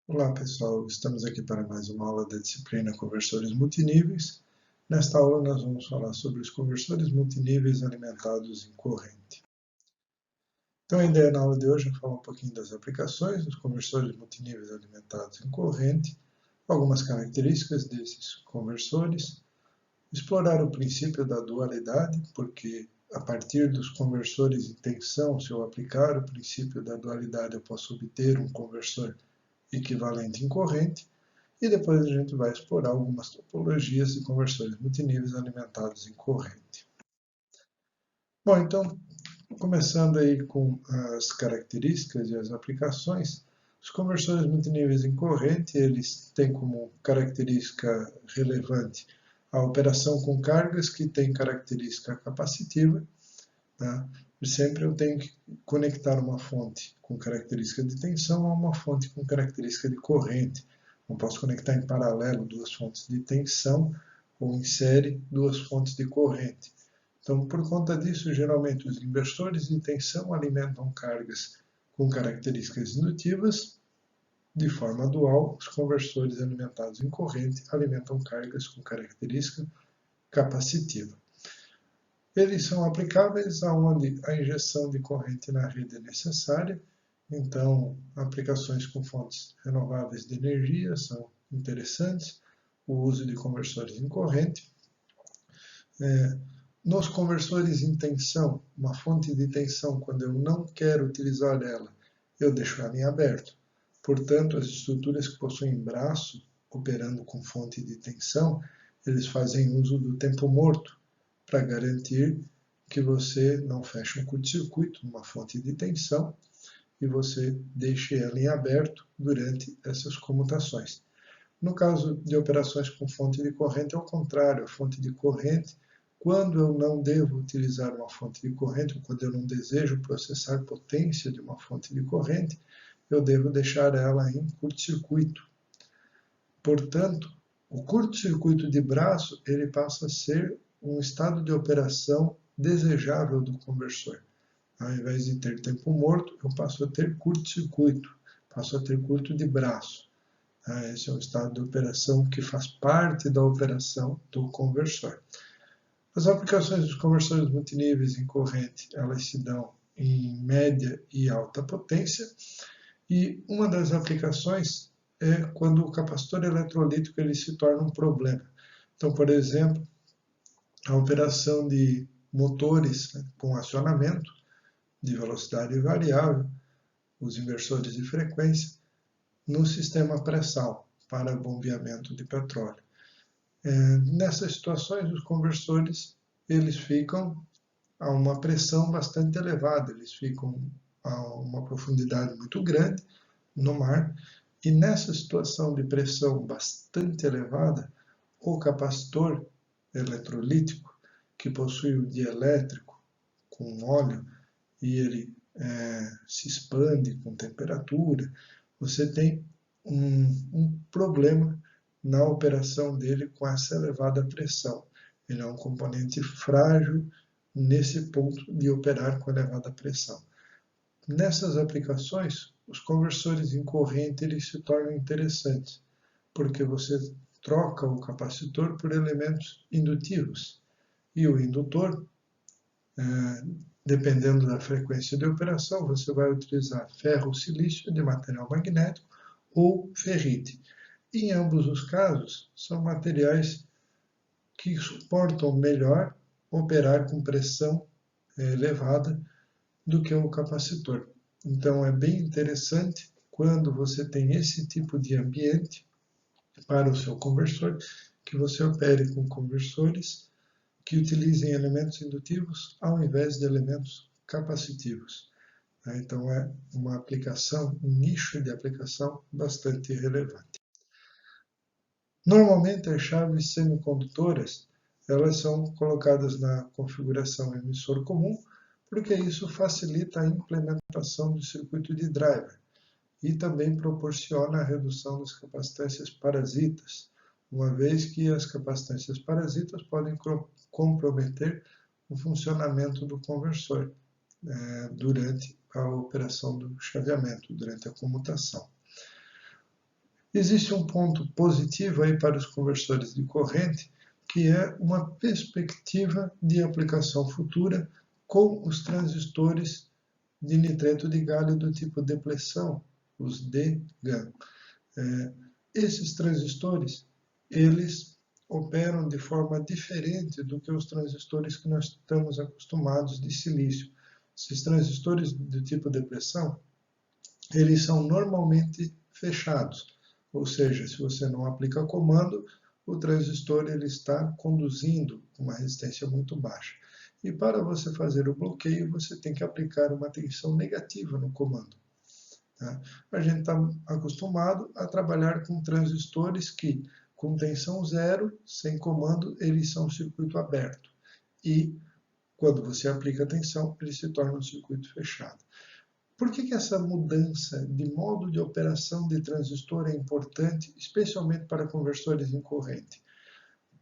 Olá pessoal, estamos aqui para mais uma aula da disciplina Conversores Multiníveis. Nesta aula nós vamos falar sobre os conversores multiníveis alimentados em corrente. Então a ideia na aula de hoje é falar um pouquinho das aplicações dos conversores multiníveis alimentados em corrente, algumas características desses conversores, explorar o princípio da dualidade, porque a partir dos conversores em tensão, se eu aplicar o princípio da dualidade, eu posso obter um conversor equivalente em corrente, e depois a gente vai explorar algumas topologias de conversores multiníveis alimentados em corrente. Bom, então, começando aí com as características e as aplicações, os conversores multiníveis em corrente, eles têm como característica relevante a operação com cargas que tem característica capacitiva. Tá? E sempre eu tenho que conectar uma fonte com característica de tensão a uma fonte com característica de corrente. Não posso conectar em paralelo duas fontes de tensão ou em série duas fontes de corrente. Então, por conta disso, geralmente os inversores de tensão alimentam cargas com características indutivas. De forma dual, os conversores alimentados em corrente alimentam cargas com característica capacitiva. Eles são aplicáveis aonde a injeção de corrente na rede é necessária, então aplicações com fontes renováveis de energia são interessantes, o uso de conversores em corrente. Nos conversores em tensão, uma fonte de tensão, quando eu não quero utilizar ela, eu deixo ela em aberto. Portanto, as estruturas que possuem braço operando com fonte de tensão, eles fazem uso do tempo morto, para garantir que você não feche um curto-circuito numa fonte de tensão e você deixe ela em aberto durante essas comutações. No caso de operações com fonte de corrente, é o contrário. A fonte de corrente, quando eu não devo utilizar uma fonte de corrente, ou quando eu não desejo processar potência de uma fonte de corrente, eu devo deixar ela em curto-circuito. Portanto, o curto-circuito de braço ele passa a ser um estado de operação desejável do conversor. Ao invés de ter tempo morto, eu passo a ter curto-circuito, passo a ter curto de braço. Esse é um estado de operação que faz parte da operação do conversor. As aplicações dos conversores multiníveis em corrente, elas se dão em média e alta potência, e uma das aplicações é quando o capacitor eletrolítico ele se torna um problema. Então, por exemplo, a operação de motores com acionamento de velocidade variável, os inversores de frequência, no sistema pré-sal para bombeamento de petróleo. Nessas situações, os conversores eles ficam a uma pressão bastante elevada, eles ficam a uma profundidade muito grande no mar, e nessa situação de pressão bastante elevada, o capacitor eletrolítico, que possui o dielétrico com óleo, e ele se expande com temperatura, você tem um problema na operação dele com essa elevada pressão. Ele é um componente frágil nesse ponto de operar com elevada pressão. Nessas aplicações, os conversores em corrente eles se tornam interessantes, porque você troca o capacitor por elementos indutivos. E o indutor, dependendo da frequência de operação, você vai utilizar ferro ou silício de material magnético ou ferrite. Em ambos os casos, são materiais que suportam melhor operar com pressão elevada do que o capacitor. Então é bem interessante quando você tem esse tipo de ambiente para o seu conversor, que você opere com conversores que utilizem elementos indutivos ao invés de elementos capacitivos. Então é uma aplicação, um nicho de aplicação bastante relevante. Normalmente as chaves semicondutoras elas são colocadas na configuração emissor comum, porque isso facilita a implementação do circuito de driver e também proporciona a redução das capacitâncias parasitas, uma vez que as capacitâncias parasitas podem comprometer o funcionamento do conversor durante a operação do chaveamento, durante a comutação. Existe um ponto positivo aí para os conversores de corrente, que é uma perspectiva de aplicação futura com os transistores de nitreto de galho do tipo depleção, os DGAN. Esses transistores, eles operam de forma diferente do que os transistores que nós estamos acostumados de silício. Esses transistores do tipo depressão, eles são normalmente fechados, ou seja, se você não aplica comando, o transistor ele está conduzindo uma resistência muito baixa. E para você fazer o bloqueio, você tem que aplicar uma tensão negativa no comando. Tá? A gente está acostumado a trabalhar com transistores que, com tensão zero, sem comando, eles são circuito aberto. E, quando você aplica a tensão, ele se torna um circuito fechado. Por que essa mudança de modo de operação de transistor é importante, especialmente para conversores em corrente?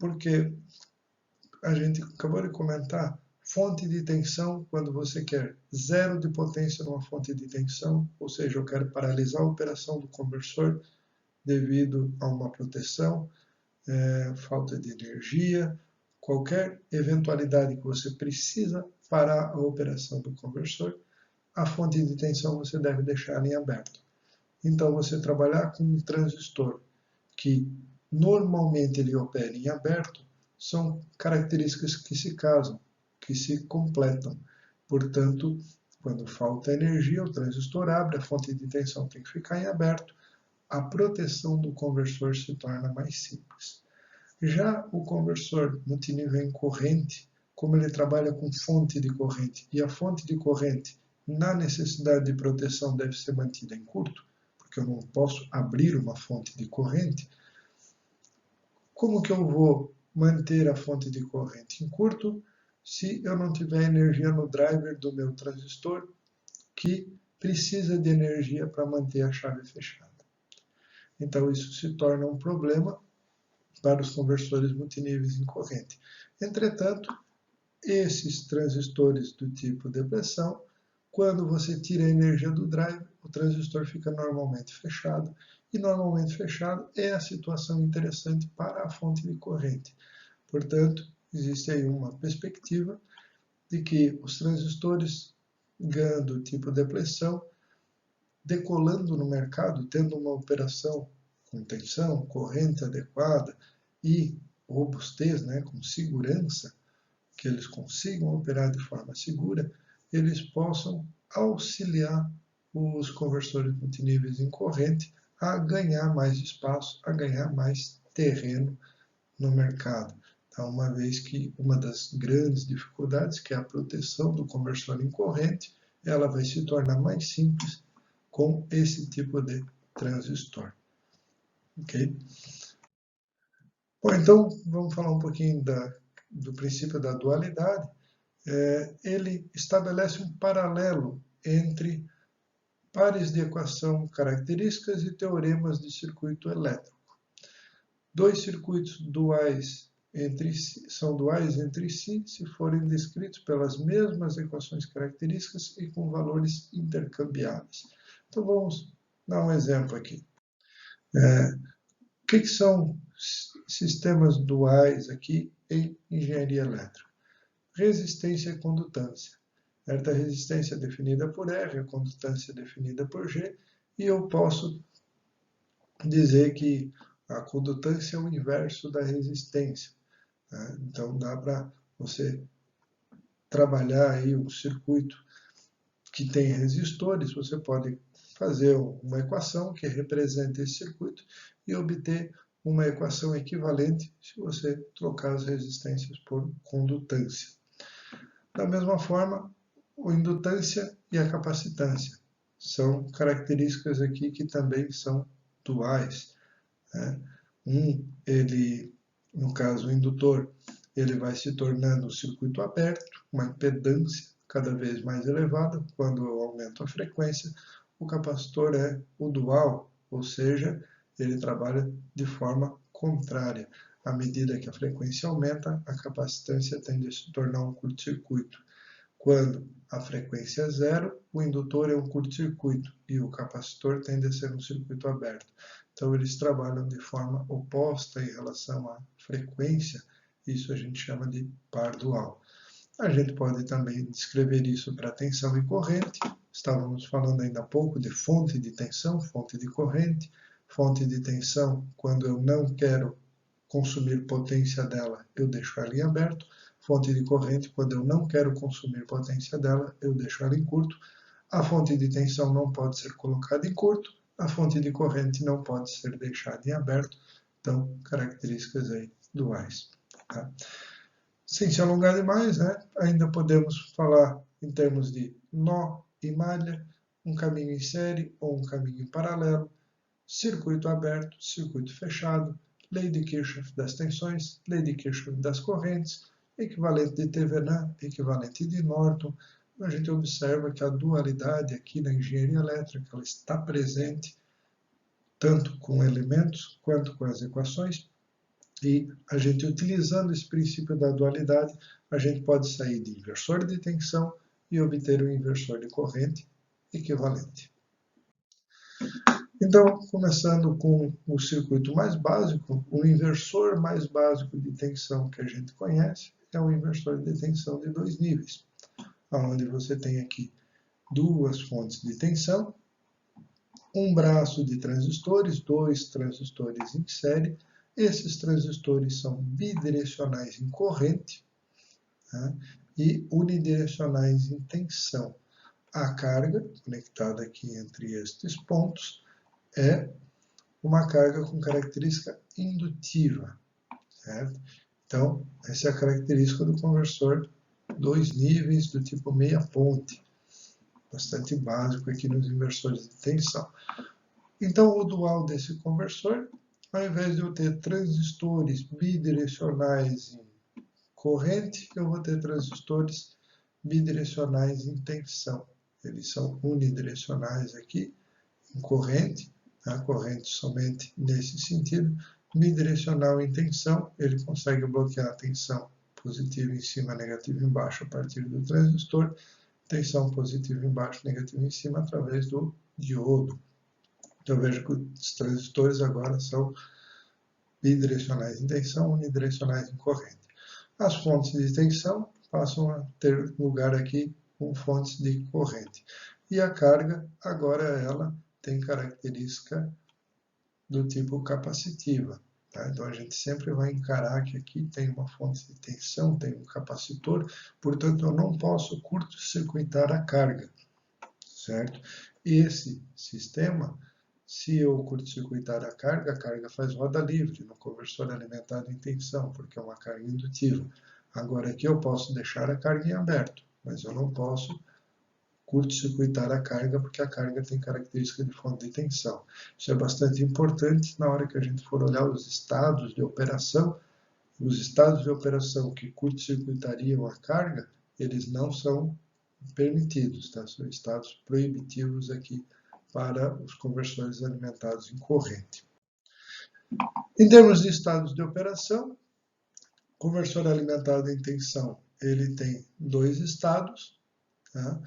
Porque a gente acabou de comentar, fonte de tensão, quando você quer zero de potência numa fonte de tensão, ou seja, eu quero paralisar a operação do conversor devido a uma proteção, falta de energia, qualquer eventualidade que você precisa parar a operação do conversor, a fonte de tensão você deve deixar em aberto. Então, você trabalhar com um transistor que normalmente ele opera em aberto, são características que se casam, que se completam. Portanto, quando falta energia, o transistor abre, a fonte de tensão tem que ficar em aberto, a proteção do conversor se torna mais simples. Já o conversor multinível em corrente, como ele trabalha com fonte de corrente, e a fonte de corrente, na necessidade de proteção, deve ser mantida em curto, porque eu não posso abrir uma fonte de corrente, como que eu vou manter a fonte de corrente em curto se eu não tiver energia no driver do meu transistor, que precisa de energia para manter a chave fechada? Então, isso se torna um problema para os conversores multiníveis em corrente. Entretanto, esses transistores do tipo depressão, quando você tira a energia do drive, o transistor fica normalmente fechado, e normalmente fechado é a situação interessante para a fonte de corrente. Portanto, existe aí uma perspectiva de que os transistores GAN do tipo depressão, decolando no mercado, tendo uma operação com tensão, corrente adequada e robustez, com segurança, que eles consigam operar de forma segura, eles possam auxiliar os conversores multiníveis em corrente a ganhar mais espaço, a ganhar mais terreno no mercado. Então, uma vez que uma das grandes dificuldades, que é a proteção do conversor em corrente, ela vai se tornar mais simples com esse tipo de transistor. Ok? Bom, então, vamos falar um pouquinho do princípio da dualidade. Ele estabelece um paralelo entre pares de equação, características e teoremas de circuito elétrico. Dois circuitos duais são duais entre si se forem descritos pelas mesmas equações características e com valores intercambiáveis. Então vamos dar um exemplo aqui. O que são sistemas duais aqui em engenharia elétrica? Resistência e condutância. A resistência é definida por R, a condutância é definida por G, e eu posso dizer que a condutância é o inverso da resistência. Né? Então dá para você trabalhar aí um circuito que tem resistores, você pode fazer uma equação que representa esse circuito e obter uma equação equivalente se você trocar as resistências por condutância. Da mesma forma, a indutância e a capacitância são características aqui que também são duais. Né? No caso, o indutor, ele vai se tornando um circuito aberto, uma impedância cada vez mais elevada quando eu aumento a frequência. O capacitor é o dual, ou seja, ele trabalha de forma contrária. À medida que a frequência aumenta, a capacitância tende a se tornar um curto-circuito. Quando a frequência é zero, o indutor é um curto-circuito e o capacitor tende a ser um circuito aberto. Então, eles trabalham de forma oposta em relação à frequência. Isso a gente chama de par dual. A gente pode também descrever isso para tensão e corrente. Estávamos falando ainda há pouco de fonte de tensão, fonte de corrente. Fonte de tensão, quando eu não quero consumir potência dela, eu deixo ela em aberto. Fonte de corrente, quando eu não quero consumir potência dela, eu deixo ela em curto. A fonte de tensão não pode ser colocada em curto, a fonte de corrente não pode ser deixada em aberto. Então, características aí duais. Tá? Sem se alongar demais, né? Ainda podemos falar em termos de nó e malha, um caminho em série ou um caminho em paralelo, circuito aberto, circuito fechado, lei de Kirchhoff das tensões, lei de Kirchhoff das correntes, equivalente de Thevenin, equivalente de Norton. A gente observa que a dualidade aqui na engenharia elétrica ela está presente tanto com elementos quanto com as equações. E a gente, utilizando esse princípio da dualidade, a gente pode sair de inversor de tensão e obter um inversor de corrente equivalente. Então, começando com o circuito mais básico, o inversor mais básico de tensão que a gente conhece é o inversor de tensão de 2 níveis, onde você tem aqui duas fontes de tensão, um braço de transistores, 2 transistores em série. Esses transistores são bidirecionais em corrente, né, e unidirecionais em tensão. A carga conectada aqui entre estes pontos é uma carga com característica indutiva, certo? Então, essa é a característica do conversor 2 níveis do tipo meia ponte, bastante básico aqui nos inversores de tensão. Então, o dual desse conversor, ao invés de eu ter transistores bidirecionais em corrente, eu vou ter transistores bidirecionais em tensão. Eles são unidirecionais aqui em corrente, a corrente somente nesse sentido. Bidirecional em tensão, ele consegue bloquear a tensão positiva em cima, negativa embaixo a partir do transistor, tensão positiva embaixo, negativa em cima através do diodo. Então, veja que os transistores agora são bidirecionais em tensão, unidirecionais em corrente. As fontes de tensão passam a ter lugar aqui com fontes de corrente. E a carga, agora ela tem característica do tipo capacitiva. Tá? Então, a gente sempre vai encarar que aqui tem uma fonte de tensão, tem um capacitor, portanto, eu não posso curto-circuitar a carga, certo? Esse sistema, se eu curto-circuitar a carga faz roda livre no conversor alimentado em tensão, porque é uma carga indutiva. Agora, aqui eu posso deixar a carga em aberto, mas eu não posso curto-circuitar a carga, porque a carga tem característica de fonte de tensão. Isso é bastante importante na hora que a gente for olhar os estados de operação. Os estados de operação que curto-circuitariam a carga, eles não são permitidos, tá? São estados proibitivos aqui para os conversores alimentados em corrente. Em termos de estados de operação, o conversor alimentado em tensão, ele tem 2 estados, tá?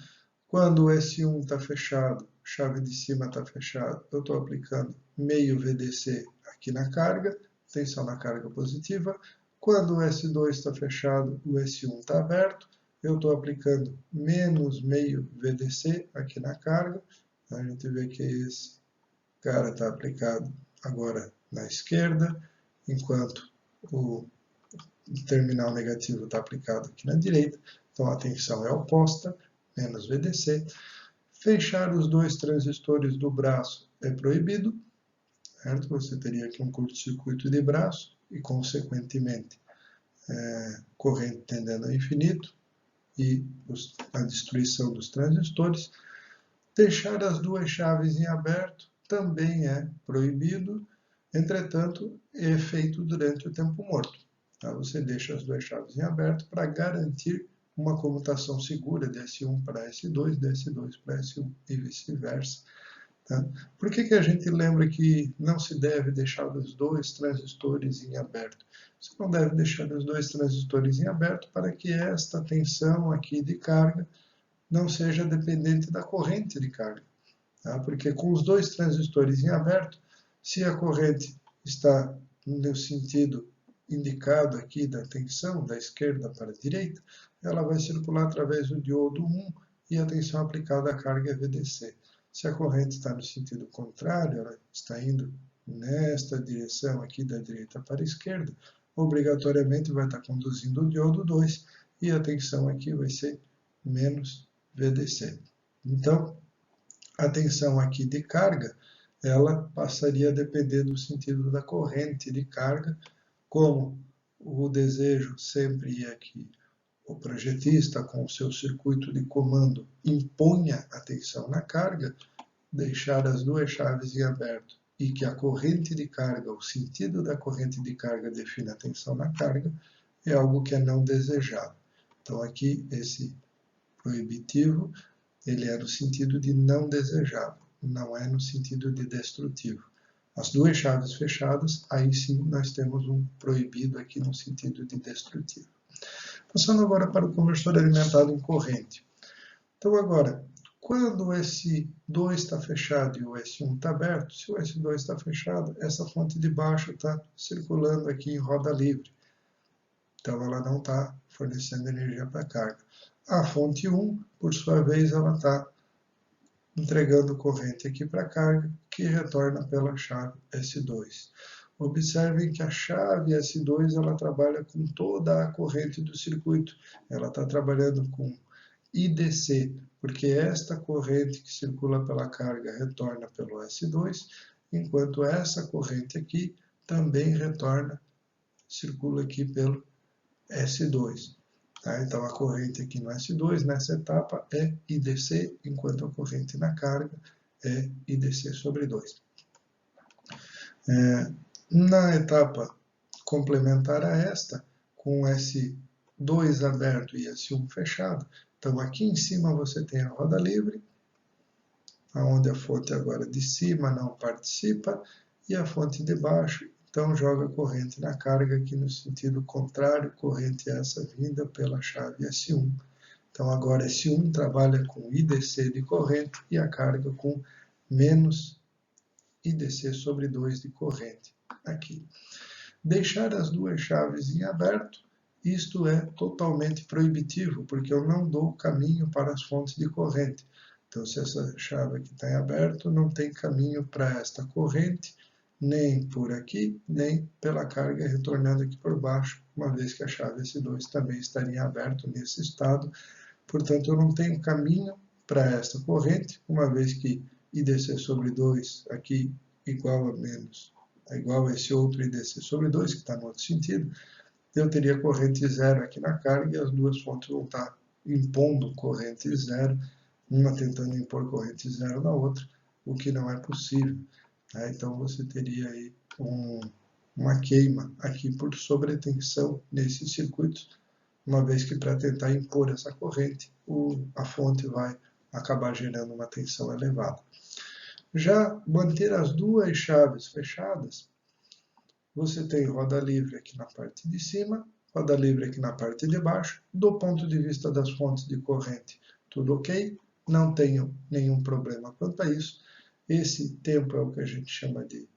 Quando o S1 está fechado, chave de cima está fechada, eu estou aplicando meio VDC aqui na carga, tensão na carga positiva. Quando o S2 está fechado, o S1 está aberto, eu estou aplicando menos meio VDC aqui na carga. A gente vê que esse cara está aplicado agora na esquerda, enquanto o terminal negativo está aplicado aqui na direita. Então, a tensão é oposta, menos VDC. Fechar os 2 transistores do braço é proibido, certo? Você teria aqui um curto-circuito de braço e, consequentemente, corrente tendendo ao infinito e a destruição dos transistores. Deixar as 2 chaves em aberto também é proibido, entretanto, é feito durante o tempo morto. Tá? Você deixa as 2 chaves em aberto para garantir uma comutação segura de S1 para S2, de S2 para S1 e vice-versa. Tá? Por que a gente lembra que não se deve deixar os 2 transistores em aberto? Você não deve deixar os 2 transistores em aberto para que esta tensão aqui de carga não seja dependente da corrente de carga. Tá? Porque com os 2 transistores em aberto, Se a corrente está no sentido indicado aqui da tensão, da esquerda para a direita, ela vai circular através do diodo 1 e a tensão aplicada à carga é VDC. Se a corrente está no sentido contrário, ela está indo nesta direção aqui da direita para a esquerda, obrigatoriamente vai estar conduzindo o diodo 2 e a tensão aqui vai ser menos VDC. Então, a tensão aqui de carga, ela passaria a depender do sentido da corrente de carga, como o desejo sempre é que o projetista, com o seu circuito de comando, imponha a tensão na carga, deixar as duas chaves em aberto e que a corrente de carga, o sentido da corrente de carga defina a tensão na carga, é algo que é não desejado. Então aqui esse proibitivo, ele é no sentido de não desejado, não é no sentido de destrutivo. As duas chaves fechadas, aí sim nós temos um proibido aqui no sentido de destrutivo. Passando agora para o conversor alimentado em corrente. Então agora, quando o S2 está fechado e o S1 está aberto, se o S2 está fechado, essa fonte de baixo está circulando aqui em roda livre. Então ela não está fornecendo energia para a carga. A fonte 1, por sua vez, ela está entregando corrente aqui para a carga, que retorna pela chave S2. Observem que a chave S2 ela trabalha com toda a corrente do circuito. Ela está trabalhando com IDC, porque esta corrente que circula pela carga retorna pelo S2, enquanto essa corrente aqui também retorna, circula aqui pelo S2. Tá? Então a corrente aqui no S2, nessa etapa, é IDC, enquanto a corrente na carga é IDC sobre 2. Na etapa complementar a esta, com S2 aberto e S1 fechado, então aqui em cima você tem a roda livre, onde a fonte agora de cima não participa, e a fonte de baixo, então joga corrente na carga aqui no sentido contrário, corrente essa vinda pela chave S1. Então agora S1 trabalha com IDC de corrente e a carga com menos IDC sobre 2 de corrente aqui. Deixar as duas chaves em aberto, isto é totalmente proibitivo, porque eu não dou caminho para as fontes de corrente. Então, se essa chave aqui está em aberto, não tem caminho para esta corrente, nem por aqui, nem pela carga retornando aqui por baixo, uma vez que a chave S2 também estaria aberto nesse estado. Portanto, eu não tenho caminho para esta corrente, uma vez que IDC sobre 2 aqui igual a menos, é igual a esse outro IDC sobre 2, que está no outro sentido, eu teria corrente zero aqui na carga e as duas fontes vão estar impondo corrente zero, uma tentando impor corrente zero na outra, o que não é possível. Tá? Então você teria aí uma queima aqui por sobretensão nesses circuitos, uma vez que para tentar impor essa corrente, a fonte vai acabar gerando uma tensão elevada. Já manter as duas chaves fechadas, você tem roda livre aqui na parte de cima, roda livre aqui na parte de baixo. Do ponto de vista das fontes de corrente, tudo ok, não tenho nenhum problema quanto a isso. Esse tempo é o que a gente chama de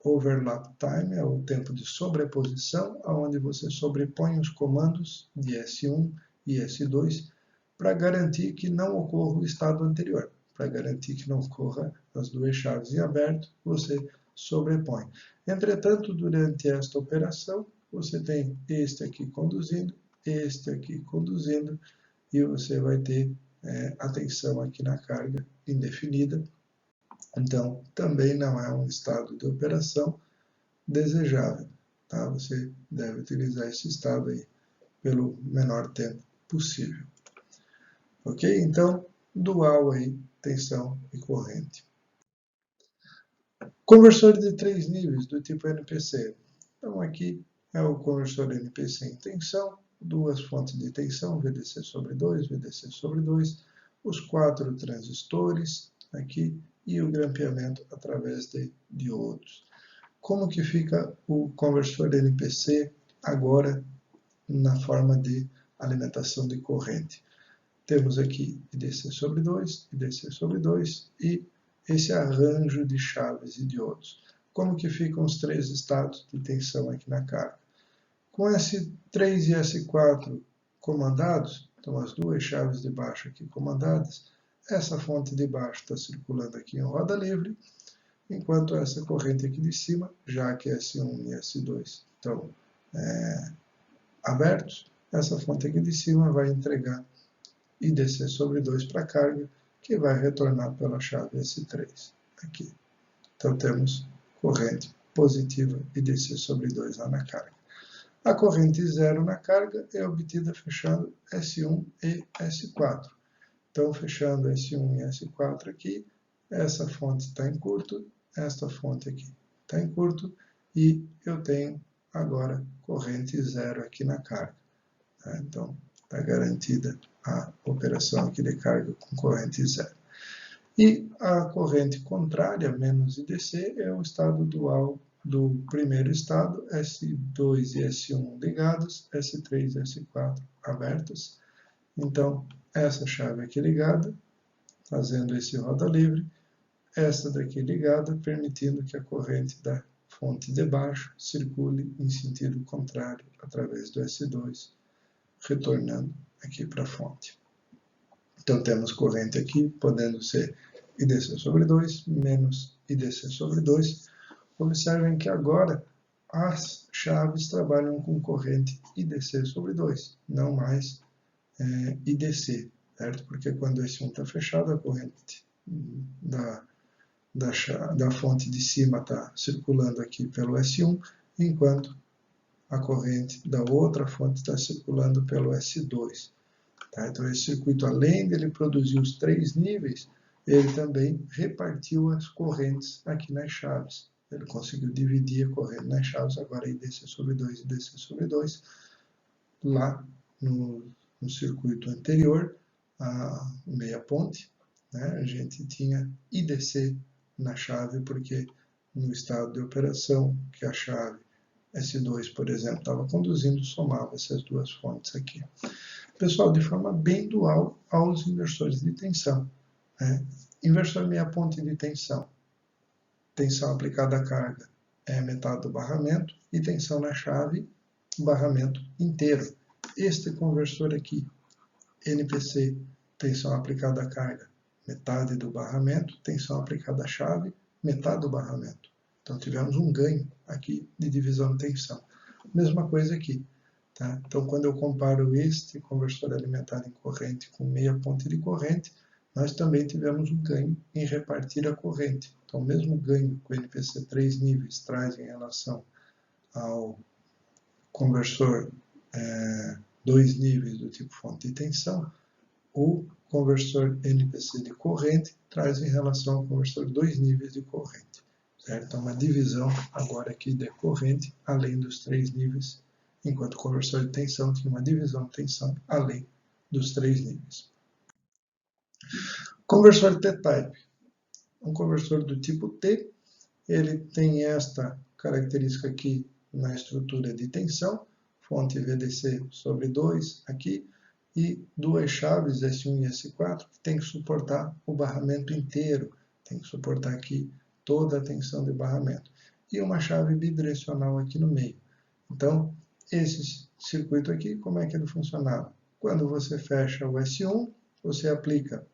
overlap time, é o tempo de sobreposição, onde você sobrepõe os comandos de S1 e S2 para garantir que não ocorra o estado anterior. Para garantir que não ocorra as duas chaves em aberto, você sobrepõe. Entretanto, durante esta operação, você tem este aqui conduzindo, e você vai ter a tensão aqui na carga indefinida. Então, também não é um estado de operação desejável. Tá? Você deve utilizar esse estado aí pelo menor tempo possível. Ok? Então, dual aí, tensão e corrente. Conversor de 3 níveis do tipo NPC. Então aqui é o conversor NPC em tensão, duas fontes de tensão, VDC sobre 2, VDC sobre 2, os 4 transistores aqui e o grampeamento através de diodos. Como que fica o conversor NPC agora na forma de alimentação de corrente? Temos aqui IDC sobre 2, IDC sobre 2 e esse arranjo de chaves e diodos. como que ficam os três estados de tensão aqui na carga. Com S3 e S4 comandados, então as duas chaves de baixo aqui comandadas, essa fonte de baixo está circulando aqui em roda livre, enquanto essa corrente aqui de cima, já que S1 e S2 estão abertos, essa fonte aqui de cima vai entregar IDC sobre 2 para a carga, que vai retornar pela chave S3 aqui. Então temos corrente positiva IDC sobre 2 lá na carga. A corrente zero na carga é obtida fechando S1 e S4. Então, fechando S1 e S4 aqui, essa fonte está em curto, esta fonte aqui está em curto, e eu tenho agora corrente zero aqui na carga. Então, está garantida a operação aqui de carga com corrente zero. E a corrente contrária, menos IDC, é o estado dual do primeiro estado, S2 e S1 ligados, S3 e S4 abertos. Então, essa chave aqui ligada, fazendo esse roda livre, essa daqui ligada, permitindo que a corrente da fonte de baixo circule em sentido contrário através do S2, retornando aqui para a fonte. Então, temos corrente aqui, podendo ser IDC sobre 2 menos IDC sobre 2. Observem que agora as chaves trabalham com corrente IDC sobre 2, não mais IDC, certo? Porque quando esse 1 está fechado, a corrente da fonte de cima está circulando aqui pelo S1, enquanto a corrente da outra fonte está circulando pelo S2. Tá? Então, esse circuito, além dele produzir os 3 níveis, ele também repartiu as correntes aqui nas chaves. Ele conseguiu dividir a corrente nas chaves, agora IDC sobre 2 e IDC sobre 2. Lá no circuito anterior, a meia ponte, né, a gente tinha IDC na chave, porque no estado de operação que a chave S2, por exemplo, estava conduzindo, somava essas duas fontes aqui. Pessoal, de forma bem dual aos inversores de tensão. Inversor meia ponte de tensão. Tensão aplicada à carga é metade do barramento, e tensão na chave, barramento inteiro. Este conversor aqui, NPC, tensão aplicada à carga, metade do barramento, tensão aplicada à chave, metade do barramento. Então, tivemos um ganho aqui de divisão de tensão. Mesma coisa aqui. Tá? Então, quando eu comparo este conversor alimentado em corrente com meia ponte de corrente, nós também tivemos um ganho em repartir a corrente. Então, o mesmo ganho que o NPC 3 níveis traz em relação ao conversor 2 níveis do tipo fonte de tensão, o conversor NPC de corrente traz em relação ao conversor 2 níveis de corrente. Certo? Então, uma divisão agora aqui de corrente, além dos 3 níveis, enquanto o conversor de tensão tinha uma divisão de tensão além dos 3 níveis. Conversor T-Type. Um conversor do tipo T, ele tem esta característica aqui na estrutura de tensão, fonte VDC sobre 2 aqui, e duas chaves S1 e S4 que tem que suportar o barramento inteiro, tem que suportar aqui toda a tensão de barramento. E uma chave bidirecional aqui no meio. Então, esse circuito aqui, como é que ele funcionava? Quando você fecha o S1, você aplica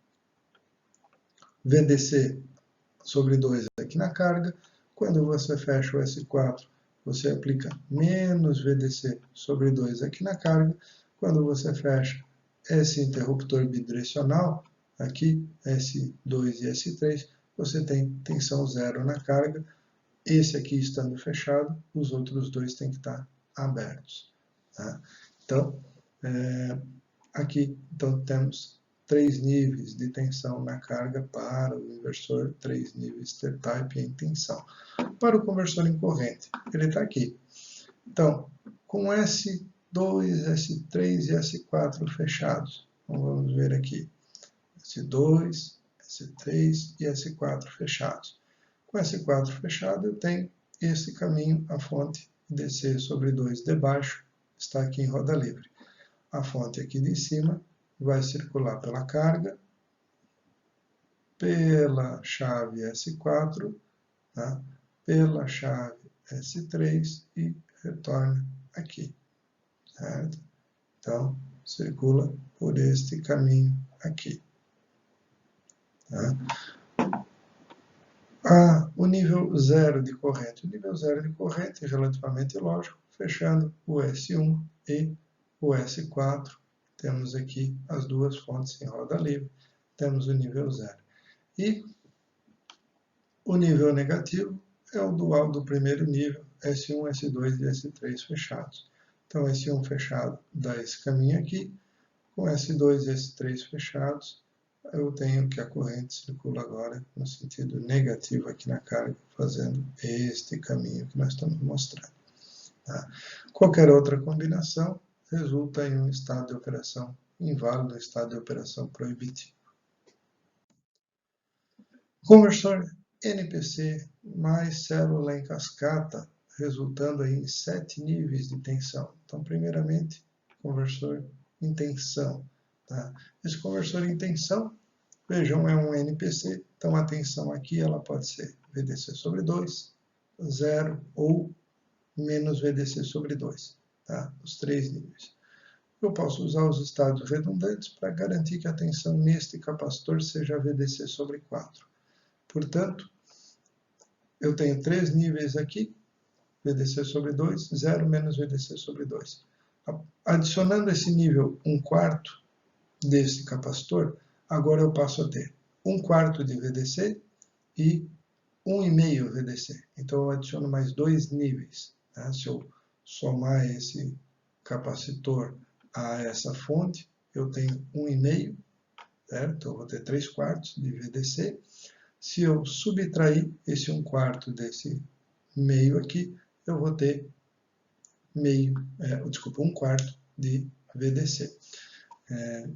VDC sobre 2 aqui na carga. Quando você fecha o S4, você aplica menos VDC sobre 2 aqui na carga. Quando você fecha esse interruptor bidirecional, aqui, S2 e S3, você tem tensão zero na carga. Esse aqui estando fechado, os outros dois têm que estar abertos. Tá? Então, aqui então, temos 3 níveis de tensão na carga para o inversor, 3 níveis T-Type em tensão. Para o conversor em corrente, ele está aqui. Então, com S2, S3 e S4 fechados, então, vamos ver aqui, S2, S3 e S4 fechados. Com S4 fechado, eu tenho esse caminho, a fonte DC sobre 2 de baixo, está aqui em roda livre. A fonte aqui de cima vai circular pela carga, pela chave S4, tá? pela chave S3 e retorna aqui, certo? Então, circula por este caminho aqui. Tá? O nível 0 de corrente. O nível 0 de corrente é relativamente lógico, fechando o S1 e o S4. Temos aqui as duas fontes em roda livre, temos o nível 0. E o nível negativo é o dual do primeiro nível, S1, S2 e S3 fechados. Então, S1 fechado dá esse caminho aqui, com S2 e S3 fechados, eu tenho que a corrente circula agora no sentido negativo aqui na carga, fazendo este caminho que nós estamos mostrando. Tá? Qualquer outra combinação resulta em um estado de operação inválido, estado de operação proibitivo. Conversor NPC mais célula em cascata, resultando aí em 7 níveis de tensão. Então, primeiramente, conversor em tensão. Tá? Esse conversor em tensão, vejam, é um NPC, então a tensão aqui ela pode ser VDC sobre 2, 0 ou menos VDC sobre 2, tá? Os 3 níveis. Eu posso usar os estados redundantes para garantir que a tensão neste capacitor seja VDC sobre 4. Portanto, eu tenho 3 níveis aqui, VDC sobre 2, 0 menos VDC sobre 2. Adicionando esse nível 1/4 desse capacitor, agora eu passo a ter 1/4 de VDC e 1,5 VDC. Então, eu adiciono mais 2 níveis. Né? Se eu somar esse capacitor a essa fonte, eu tenho 1,5, certo? Eu vou ter 3/4 de VDC. Se eu subtrair esse 1/4 desse meio aqui, eu vou ter 1/4 de VDC.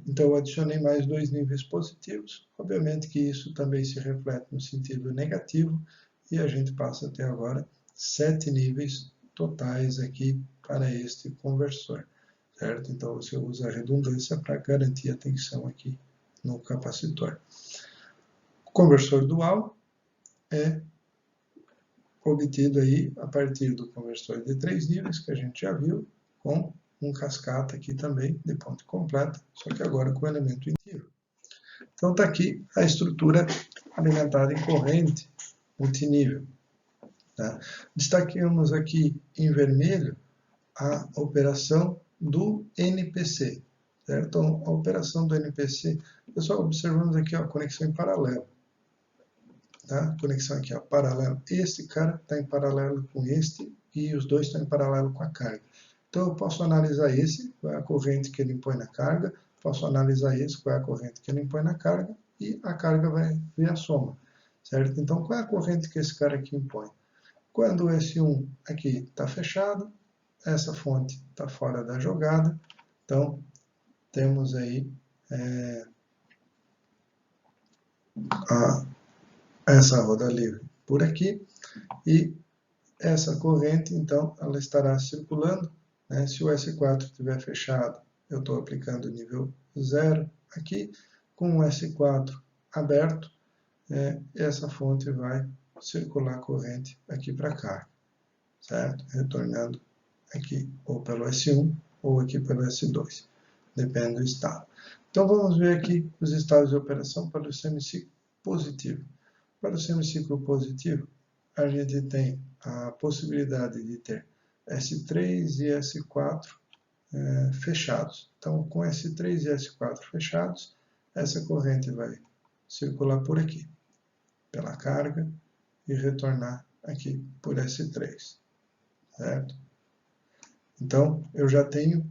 Então, eu adicionei mais 2 níveis positivos. Obviamente que isso também se reflete no sentido negativo, e a gente passa a ter agora 7 níveis totais aqui para este conversor, certo? Então, você usa a redundância para garantir a tensão aqui no capacitor. O conversor dual é obtido aí a partir do conversor de 3 níveis, que a gente já viu, com um cascata aqui também, de ponte completa, só que agora com elemento íntegro. Então está aqui a estrutura alimentada em corrente multinível. Tá? Destaquemos aqui em vermelho a operação do NPC. Certo? Então, a operação do NPC, pessoal, observamos aqui a conexão em paralelo. Tá? Conexão aqui, ó, paralelo. Este cara está em paralelo com este e os dois estão em paralelo com a carga. Então, eu posso analisar esse, qual é a corrente que ele impõe na carga, posso analisar esse, qual é a corrente que ele impõe na carga, e a carga vai ver a soma, certo? Então, qual é a corrente que esse cara aqui impõe? Quando esse 1 aqui está fechado, essa fonte está fora da jogada, então, temos aí essa roda livre por aqui, e essa corrente, então, ela estará circulando. Né? Se o S4 estiver fechado, eu estou aplicando o nível 0 aqui, com o S4 aberto, essa fonte vai circular a corrente aqui para cá, certo? Retornando aqui ou pelo S1 ou aqui pelo S2, depende do estado. Então vamos ver aqui os estados de operação para o semiciclo positivo. Para o semiciclo positivo, a gente tem a possibilidade de ter S3 e S4 fechados. Então, com S3 e S4 fechados, essa corrente vai circular por aqui, pela carga, e retornar aqui por S3, certo? Então, eu já tenho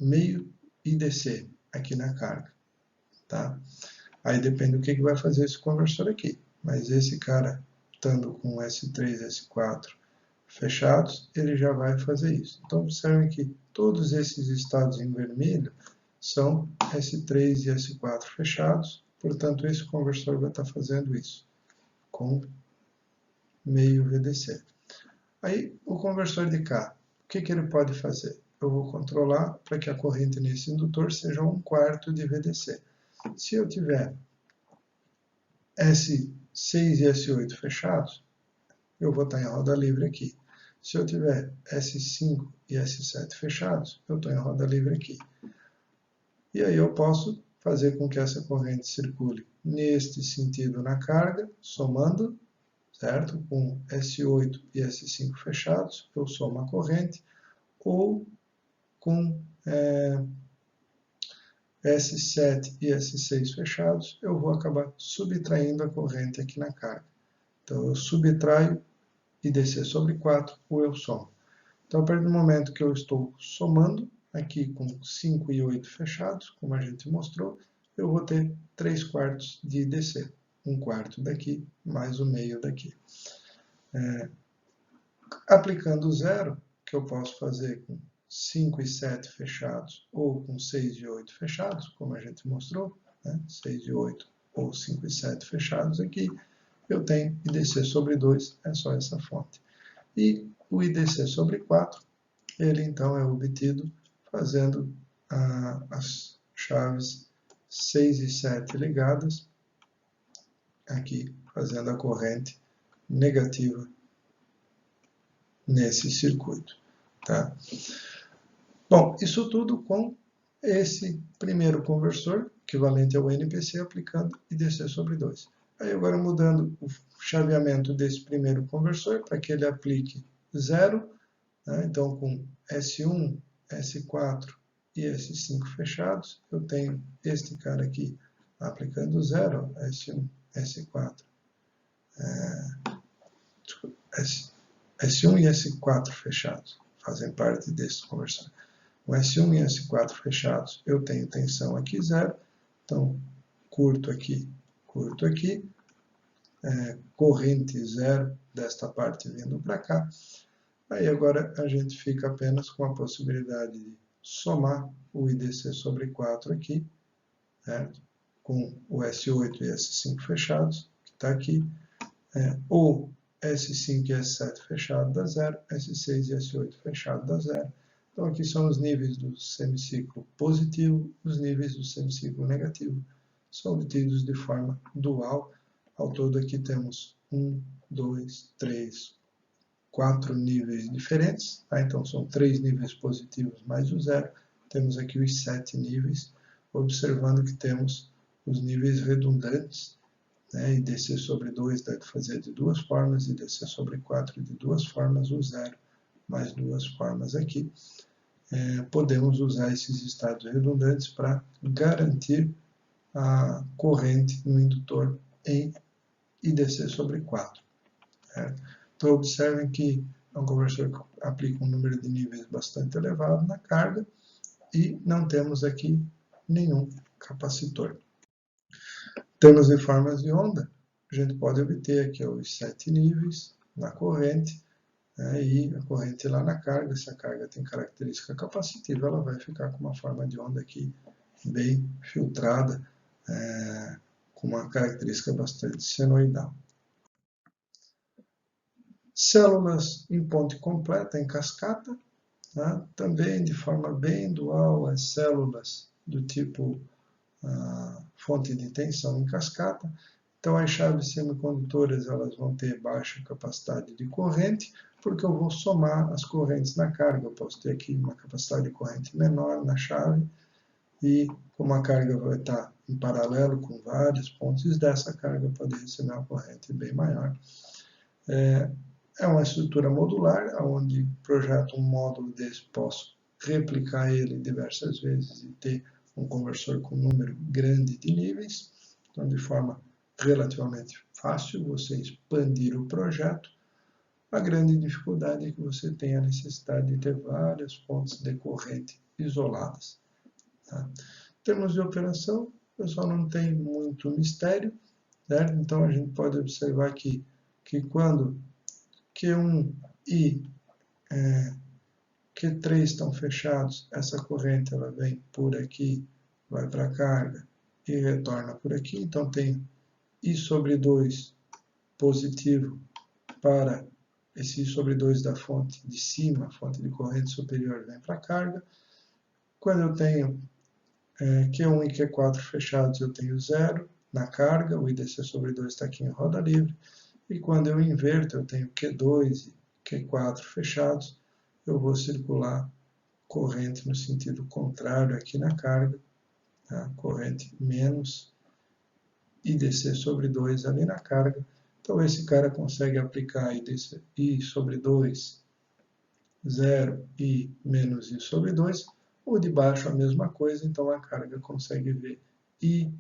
meio IDC aqui na carga, tá? Aí depende do que vai fazer esse conversor aqui, mas esse cara, estando com S3 e S4 fechados, ele já vai fazer isso. Então, observem que todos esses estados em vermelho são S3 e S4 fechados, portanto, esse conversor vai estar fazendo isso, com meio VDC. Aí, o conversor de cá, o que ele pode fazer? Eu vou controlar para que a corrente nesse indutor seja 1/4 de VDC. Se eu tiver S6 e S8 fechados, eu vou estar em roda livre aqui. Se eu tiver S5 e S7 fechados, eu estou em roda livre aqui. E aí eu posso fazer com que essa corrente circule neste sentido na carga, somando, certo? Com S8 e S5 fechados, eu somo a corrente, ou com S7 e S6 fechados, eu vou acabar subtraindo a corrente aqui na carga. Então, eu subtraio IDC sobre 4, ou eu somo. Então, a partir do momento que eu estou somando, aqui com 5 e 8 fechados, como a gente mostrou, eu vou ter 3/4 de IDC. 1/4 daqui, mais o meio daqui. Aplicando zero, que eu posso fazer com 5 e 7 fechados, ou com 6 e 8 fechados, como a gente mostrou, né? 6 e 8 ou 5 e 7 fechados aqui, eu tenho IDC sobre 2, é só essa fonte. E o IDC sobre 4, ele então é obtido fazendo as chaves 6 e 7 ligadas, aqui fazendo a corrente negativa nesse circuito. Tá? Bom, isso tudo com esse primeiro conversor, equivalente ao NPC, aplicando IDC sobre 2. Aí agora mudando o chaveamento desse primeiro conversor para que ele aplique 0, né? Então com S1, S4 e S5 fechados, eu tenho este cara aqui aplicando 0, S1, S4, S1 e S4 fechados, fazem parte desse conversor. Com S1 e S4 fechados, eu tenho tensão aqui 0, então curto aqui, corrente 0 desta parte vindo para cá. Aí agora a gente fica apenas com a possibilidade de somar o IDC sobre 4 aqui, certo? Com o S8 e S5 fechados, que está aqui, ou S5 e S7 fechado dá 0, S6 e S8 fechado dá 0. Então aqui são os níveis do semiciclo positivo, os níveis do semiciclo negativo. São obtidos de forma dual. Ao todo aqui temos 1, 2, 3, 4 níveis diferentes. Tá? Então são 3 níveis positivos mais o 0. Temos aqui os 7 níveis, observando que temos os níveis redundantes. IDC sobre 2 deve fazer de duas formas, IDC sobre 4 de duas formas, o 0 mais duas formas aqui. Podemos usar esses estados redundantes para garantir a corrente no indutor em IDC sobre 4. Então, observem que é um conversor que aplica um número de níveis bastante elevado na carga e não temos aqui nenhum capacitor. Temos de formas de onda, a gente pode obter aqui os 7 níveis na corrente, e a corrente lá na carga. Se a carga tem característica capacitiva, ela vai ficar com uma forma de onda aqui bem filtrada, com uma característica bastante senoidal. Células em ponte completa, em cascata, também de forma bem dual, as células do tipo fonte de tensão em cascata. Então, as chaves semicondutoras elas vão ter baixa capacidade de corrente, porque eu vou somar as correntes na carga. Eu posso ter aqui uma capacidade de corrente menor na chave, e como a carga vai estar em paralelo com várias pontes dessa carga, pode receber uma corrente bem maior. É uma estrutura modular, onde projeto um módulo desse, posso replicar ele diversas vezes e ter um conversor com um número grande de níveis. Então, de forma relativamente fácil você expandir o projeto. A grande dificuldade é que você tem a necessidade de ter várias fontes de corrente isoladas. Tá? Em termos de operação, o pessoal não tem muito mistério, certo? Então a gente pode observar aqui que quando Q1 e Q3 estão fechados, essa corrente ela vem por aqui, vai para a carga e retorna por aqui. Então tem I sobre 2 positivo para esse I sobre 2 da fonte de cima, a fonte de corrente superior vem para a carga. Quando eu tenho Q1 e Q4 fechados, eu tenho 0 na carga, o IDC sobre 2 está aqui em roda livre. E quando eu inverto, eu tenho Q2 e Q4 fechados, eu vou circular corrente no sentido contrário aqui na carga, tá? Corrente menos IDC sobre 2 ali na carga. Então esse cara consegue aplicar I sobre 2, 0 e menos I sobre 2. O de baixo a mesma coisa, então a carga consegue ver I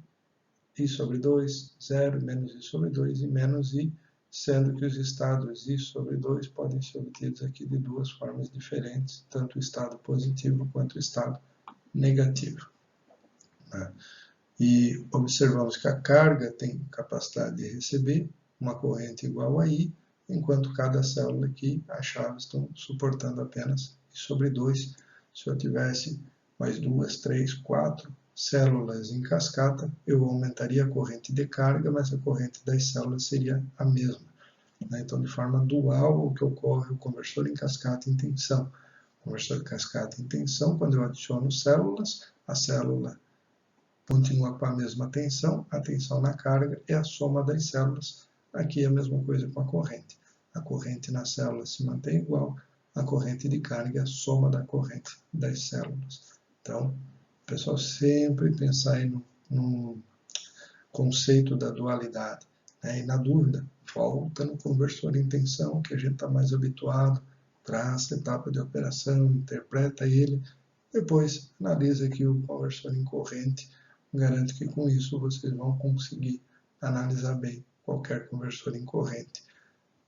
sobre 2, 0, menos I sobre 2 e menos I, sendo que os estados I sobre 2 podem ser obtidos aqui de duas formas diferentes, tanto o estado positivo quanto o estado negativo. Né? E observamos que a carga tem capacidade de receber uma corrente igual a I, enquanto cada célula aqui, as chaves estão suportando apenas I sobre 2. Se eu tivesse mais 2, 3, 4 células em cascata, eu aumentaria a corrente de carga, mas a corrente das células seria a mesma. Então, de forma dual, o que ocorre o conversor em cascata em tensão. O conversor em cascata em tensão, quando eu adiciono células, a célula continua com a mesma tensão, a tensão na carga é a soma das células. Aqui é a mesma coisa com a corrente. A corrente na célula se mantém igual, a corrente de carga é a soma da corrente das células. Então, o pessoal sempre pensar aí no conceito da dualidade. Né? E na dúvida, volta no conversor em tensão, que a gente está mais habituado, traça a etapa de operação, interpreta ele, depois analisa aqui o conversor em corrente. Garanto que com isso vocês vão conseguir analisar bem qualquer conversor em corrente.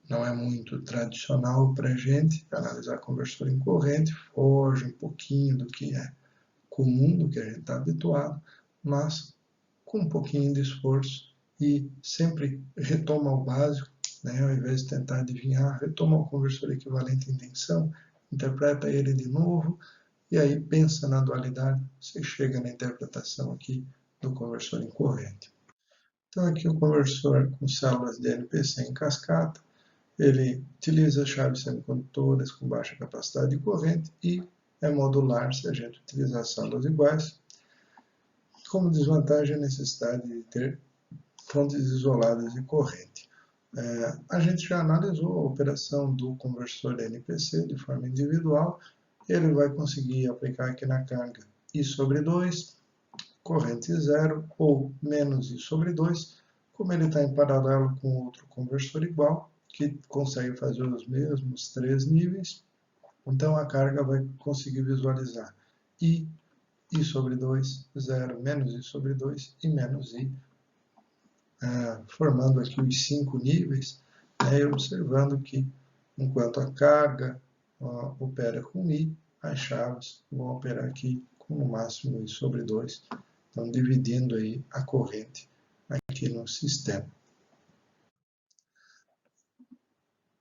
Não é muito tradicional para a gente analisar conversor em corrente, foge um pouquinho do que é comum, do que a gente está habituado, mas com um pouquinho de esforço e sempre retoma o básico, né? Ao invés de tentar adivinhar, retoma o conversor equivalente em tensão, interpreta ele de novo, e aí pensa na dualidade, você chega na interpretação aqui do conversor em corrente. Então aqui o conversor com células de NPC em cascata, ele utiliza chaves semicondutoras com baixa capacidade de corrente e é modular se a gente utilizar células iguais. Como desvantagem a necessidade de ter fontes isoladas de corrente. A gente já analisou a operação do conversor NPC de forma individual. Ele vai conseguir aplicar aqui na carga I sobre 2, corrente 0 ou menos I sobre 2, como ele está em paralelo com outro conversor igual, que consegue fazer os mesmos 3 níveis, então a carga vai conseguir visualizar I sobre 2, 0, menos I sobre 2 e menos I, formando aqui os 5 níveis, e observando que enquanto a carga opera com I, as chaves vão operar aqui com no máximo I sobre 2, então dividindo aí a corrente aqui no sistema.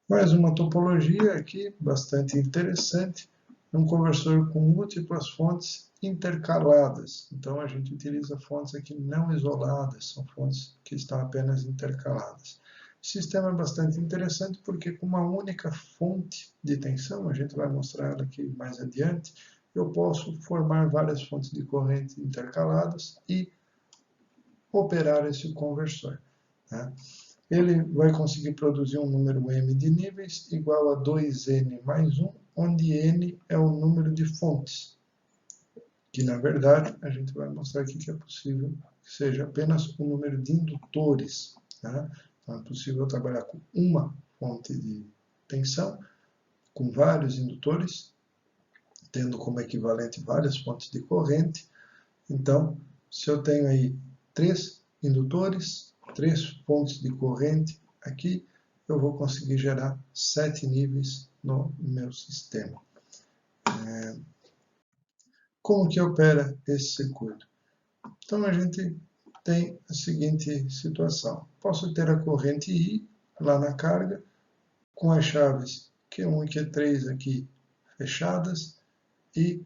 Mais uma topologia aqui, bastante interessante, um conversor com múltiplas fontes intercaladas. Então a gente utiliza fontes aqui não isoladas, são fontes que estão apenas intercaladas. O sistema é bastante interessante porque com uma única fonte de tensão, a gente vai mostrar ela aqui mais adiante, eu posso formar várias fontes de corrente intercaladas e operar esse conversor. Né? Ele vai conseguir produzir um número m de níveis igual a 2n mais 1, onde n é o número de fontes, que na verdade a gente vai mostrar aqui que é possível que seja apenas o número de indutores. Né? Então é possível trabalhar com uma fonte de tensão, com vários indutores, tendo como equivalente várias fontes de corrente. Então, se eu tenho aí 3 indutores, 3 fontes de corrente aqui, eu vou conseguir gerar 7 níveis no meu sistema. Como que opera esse circuito? Então a gente tem a seguinte situação. Posso ter a corrente I lá na carga, com as chaves Q1 e Q3 aqui fechadas, e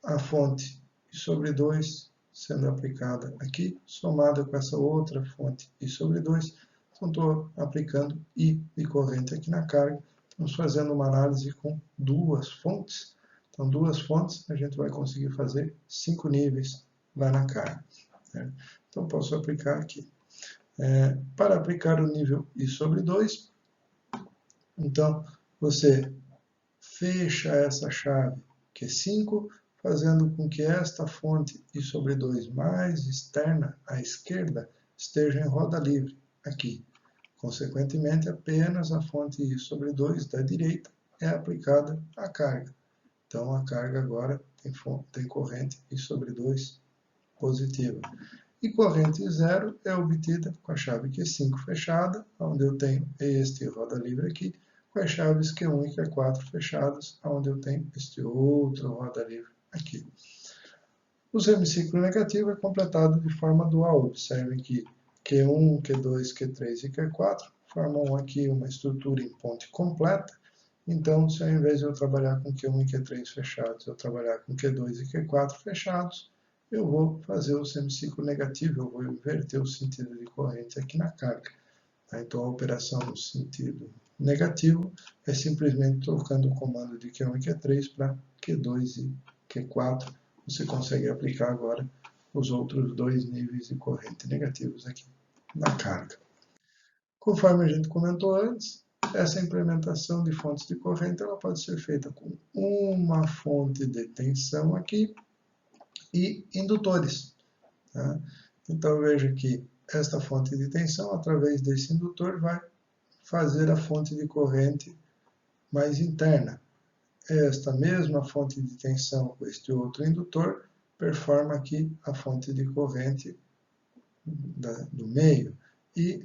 a fonte I sobre 2 sendo aplicada aqui, somada com essa outra fonte I sobre 2. Então, estou aplicando I de corrente aqui na carga. Estamos fazendo uma análise com duas fontes. Então, duas fontes, a gente vai conseguir fazer 5 níveis lá na carga. Certo? Então, posso aplicar aqui. Para aplicar o nível I sobre 2, Então, você fecha essa chave Q5, fazendo com que esta fonte I sobre 2 mais externa à esquerda esteja em roda livre aqui. Consequentemente, apenas a fonte I sobre 2 da direita é aplicada à carga. Então, a carga agora tem corrente I sobre 2 positiva. E corrente zero é obtida com a chave Q5 fechada, onde eu tenho este roda livre aqui, com as chaves Q1 e Q4 fechadas, onde eu tenho este outro roda livre aqui. O semiciclo negativo é completado de forma dual. Observem que Q1, Q2, Q3 e Q4 formam aqui uma estrutura em ponte completa. Então, se ao invés de eu trabalhar com Q1 e Q3 fechados, eu trabalhar com Q2 e Q4 fechados, eu vou fazer o semiciclo negativo, eu vou inverter o sentido de corrente aqui na carga. Então, a operação no sentido negativo é simplesmente trocando o comando de Q1 e Q3 para Q2 e Q4. Você consegue aplicar agora os outros dois níveis de corrente negativos aqui na carga. Conforme a gente comentou antes, essa implementação de fontes de corrente ela pode ser feita com uma fonte de tensão aqui e indutores. Tá? Então veja que esta fonte de tensão, através desse indutor, vai fazer a fonte de corrente mais interna. Esta mesma fonte de tensão com este outro indutor performa aqui a fonte de corrente do meio. E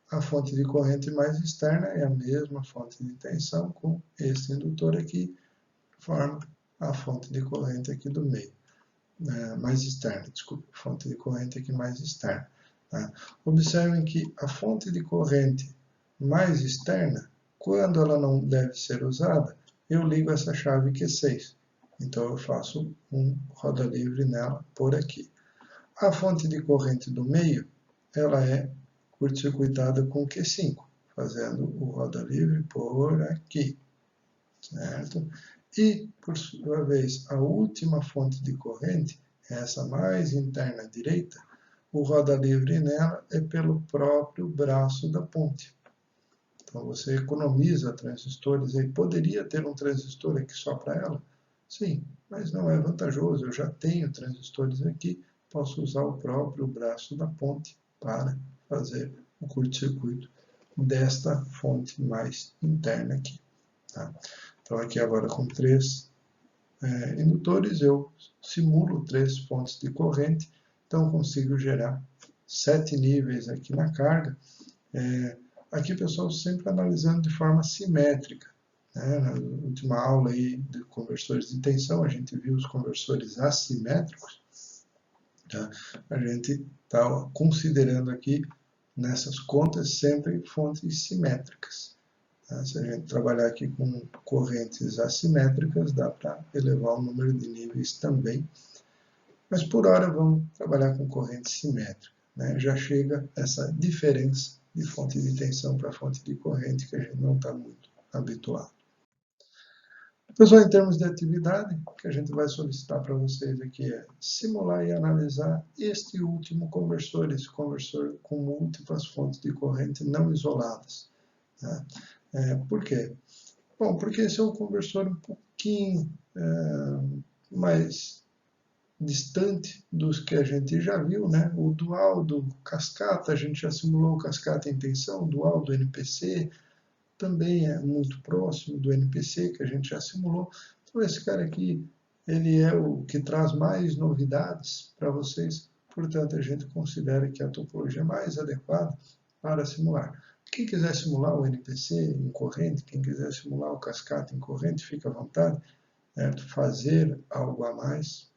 a fonte de corrente mais externa é a mesma fonte de tensão com este indutor aqui, forma a fonte de corrente aqui do meio. Mais externa, desculpe, fonte de corrente aqui mais externa. Tá? Observem que a fonte de corrente mais externa, quando ela não deve ser usada, eu ligo essa chave Q6. Então eu faço um roda livre nela por aqui. A fonte de corrente do meio, ela é curto-circuitada com Q5, fazendo o roda livre por aqui. Certo? E, por sua vez, a última fonte de corrente, essa mais interna à direita, o roda livre nela é pelo próprio braço da ponte. Então você economiza transistores, aí poderia ter um transistor aqui só para ela? Sim, mas não é vantajoso, eu já tenho transistores aqui, posso usar o próprio braço da ponte para fazer o curto-circuito desta fonte mais interna aqui. Tá? Então aqui agora com 3 indutores eu simulo 3 fontes de corrente, então consigo gerar 7 níveis aqui na carga. Aqui, pessoal, sempre analisando de forma simétrica. Né? Na última aula aí de conversores de tensão, a gente viu os conversores assimétricos. Tá? A gente está considerando aqui, nessas contas, sempre fontes simétricas. Tá? Se a gente trabalhar aqui com correntes assimétricas, dá para elevar o número de níveis também. Mas, por hora, vamos trabalhar com corrente simétrica. Né? Já chega essa diferença de fonte de tensão para fonte de corrente, que a gente não está muito habituado. Pessoal, em termos de atividade, o que a gente vai solicitar para vocês aqui é simular e analisar este último conversor, esse conversor com múltiplas fontes de corrente não isoladas. Tá? Por quê? Bom, porque esse é um conversor um pouquinho mais distante dos que a gente já viu, né? O dual do cascata, a gente já simulou o cascata em tensão, o dual do NPC também é muito próximo do NPC, que a gente já simulou. Então esse cara aqui, ele é o que traz mais novidades para vocês, portanto a gente considera que é a topologia mais adequada para simular. Quem quiser simular o NPC em corrente, quem quiser simular o cascata em corrente, fica à vontade, fazer algo a mais,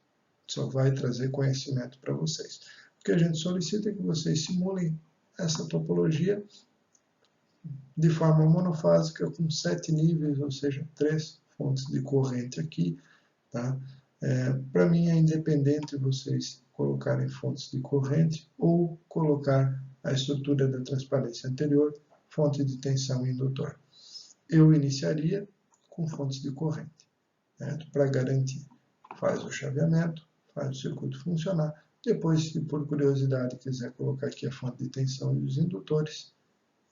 só vai trazer conhecimento para vocês. O que a gente solicita é que vocês simulem essa topologia de forma monofásica com 7 níveis, ou seja, 3 fontes de corrente aqui. Tá? Para mim é independente vocês colocarem fontes de corrente ou colocar a estrutura da transparência anterior, fonte de tensão e indutor. Eu iniciaria com fontes de corrente, para garantir. Faz o chaveamento, faz o circuito funcionar. Depois, se por curiosidade quiser colocar aqui a fonte de tensão e os indutores,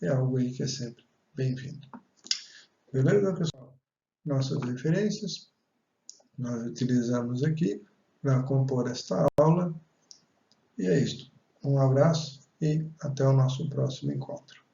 é algo aí que é sempre bem-vindo. Beleza, pessoal? Nossas referências nós utilizamos aqui para compor esta aula. E é isto. Um abraço e até o nosso próximo encontro.